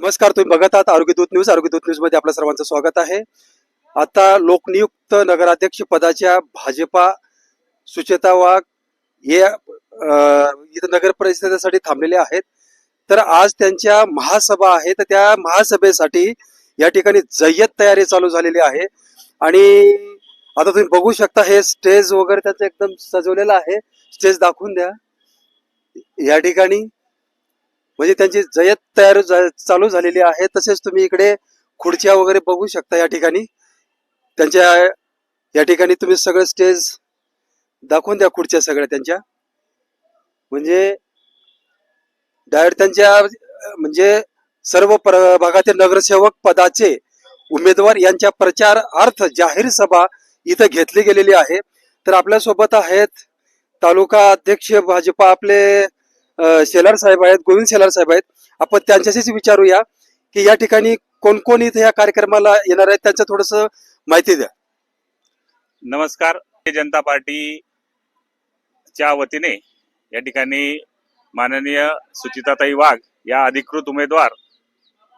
नमस्कार, तुम्ही बघत आहात आरोग्य दूत न्यूज. आरोग्य दूत न्यूज मध्ये आपल्या सर्वांचं स्वागत आहे. आता लोकनियुक्त नगराध्यक्ष पदाच्या भाजपा सुचेता वाघ हे इथं नगर परिषदेसाठी थांबलेले आहेत. तर आज त्यांच्या महासभा आहे, तर त्या महासभेसाठी या ठिकाणी जय्यत तयारी चालू झालेली आहे. आणि आता तुम्ही बघू शकता हे स्टेज वगैरे त्याचं एकदम सजवलेलं आहे. स्टेज दाखवून द्या. या ठिकाणी म्हणजे त्यांची जय्यत तयारी चालू झालेली आहे. तसेच तुम्ही इकडे खुर्च्या वगैरे बघू शकता. या ठिकाणी त्यांच्या या ठिकाणी तुम्ही सगळं स्टेज दाखवून द्या. खुर्च्या सगळ्या त्यांच्या म्हणजे डायरेक्ट त्यांच्या म्हणजे सर्व प्रभागातील नगरसेवक पदाचे उमेदवार यांच्या प्रचारार्थ जाहीर सभा इथं घेतली गेलेली आहे. तर आपल्या सोबत आहेत तालुका अध्यक्ष भाजपा आपले शेलार साहेब आहेत, गोविंद शेलार साहेब आहेत. आपण त्यांच्याशीच विचारूया की या ठिकाणी कोण कोण इथे या कार्यक्रमाला येणार आहेत, त्यांचं थोडस माहिती द्या. नमस्कार. भारतीय जनता पार्टीच्या वतीने या ठिकाणी माननीय सुचिताताई वाघ या अधिकृत उमेदवार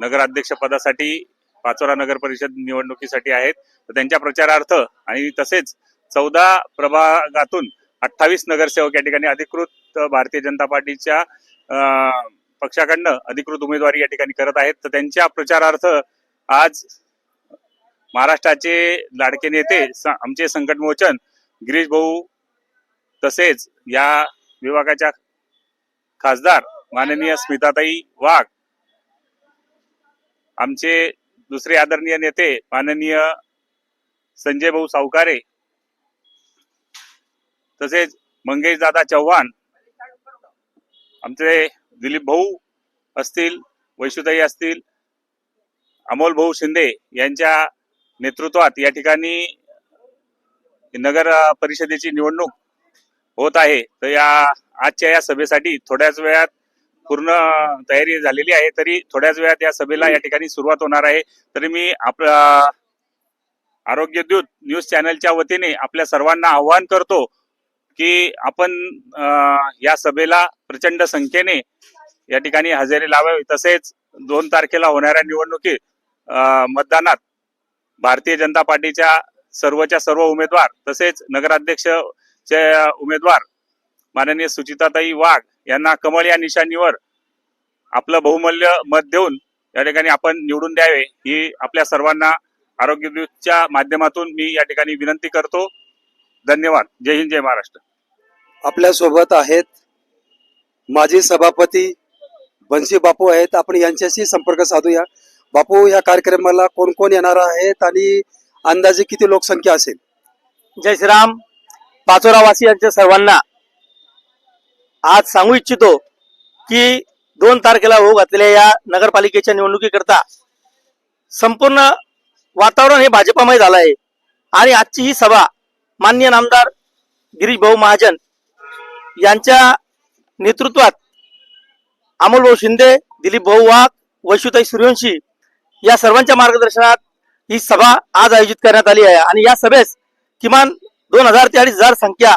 नगराध्यक्ष पदासाठी पाचोरा नगर परिषद निवडणुकीसाठी आहेत. तर त्यांच्या प्रचारार्थ आणि तसेच 14 प्रभागातून 28 नगरसेवक या ठिकाणी अधिकृत भारतीय जनता पार्टीच्या पक्षाकडनं अधिकृत उमेदवारी या ठिकाणी करत आहेत. तर त्यांच्या प्रचारार्थ आज महाराष्ट्राचे लाडके नेते आमचे संकटमोचन गिरीश भाऊ तसेच या विभागाच्या खासदार माननीय स्मिताताई वाघ, आमचे दुसरे आदरणीय नेते माननीय संजय भाऊ सावकारे, तसेच मंगेश दादा चव्हाण, आमचे दिलीप भाऊ असतील, वैशुताई असतील, अमोल भाऊ शिंदे यांच्या नेतृत्वात या ठिकाणी नगर परिषदेची निवडणूक होत आहे. तर या आजच्या या सभेसाठी थोड्याच वेळात पूर्ण तयारी झालेली आहे. तरी थोड्याच वेळात या सभेला या ठिकाणी सुरुवात होणार आहे. तरी मी आपल्या आरोग्य दूत न्यूज चॅनलच्या वतीने आपल्या सर्वांना आवाहन करतो की आपण या सभेला प्रचंड संख्येने या ठिकाणी हजेरी लावावी. तसेच 2 तारखेला होणाऱ्या निवडणुकीत मतदानात भारतीय जनता पार्टीच्या सर्वच्या सर्व उमेदवार तसेच नगराध्यक्षचे उमेदवार माननीय सुचिताताई वाघ यांना कमळ या निशाणीवर आपलं बहुमूल्य मत देऊन या ठिकाणी आपण निवडून द्यावे, ही आपल्या सर्वांना आरोग्य दूतच्या माध्यमातून मी या ठिकाणी विनंती करतो. धन्यवाद. जय हिंद, जय महाराष्ट्र. आपल्या सोबत आहेत माजी सभापती बनसी बापू आहेत. आपण यांच्याशी संपर्क साधूया. बापू, या कार्यक्रमाला कोण कोण येणार आहेत आणि अंदाजे किती लोकसंख्या असेल? जय श्रीराम. पाचोरा वासियांच्या सर्वांना आज सांगू इच्छितो की 2 तारखेला होऊ घातलेल्या या नगरपालिकेच्या निवडणुकीकरता संपूर्ण वातावरण हे भाजपामय झालं आहे. आणि आजची ही सभा माननीय नामदार गिरीश भाऊ महाजन यांच्या नेतृत्वात अमोल भाऊ शिंदे, दिलीप भाऊ वाघ, वैशुताई सूर्यवंशी या सर्वांच्या मार्गदर्शनात ही सभा आज आयोजित करण्यात आली आहे. आणि या सभेस किमान 2000 ते 2500 संख्या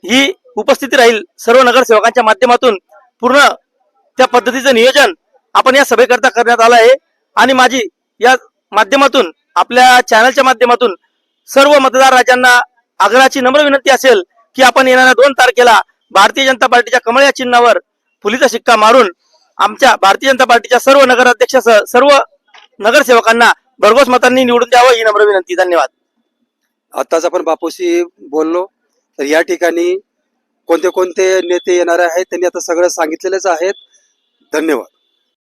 ही उपस्थिती राहील. सर्व नगरसेवकांच्या माध्यमातून पूर्ण त्या पद्धतीचं नियोजन आपण या सभेकरता करण्यात आलं आहे. आणि माझी या माध्यमातून आपल्या चॅनलच्या माध्यमातून सर्व मतदार राजांना आग्रहाची नम्र विनंती असेल की आपण येणाऱ्या 2 तारखेला भारतीय जनता पार्टीच्या कमळ या चिन्हावर फुलीचा शिक्का मारून आमच्या भारतीय जनता पार्टीच्या सर्व नगराध्यक्षासह सर्व नगरसेवकांना भरघोस मतांनी निवडून द्यावं, ही नम्र विनंती. धन्यवाद. आताच आपण बापूशी बोललो. तर या ठिकाणी कोणते कोणते नेते येणार आहेत त्यांनी आता सगळं सांगितलेलेच आहेत. धन्यवाद.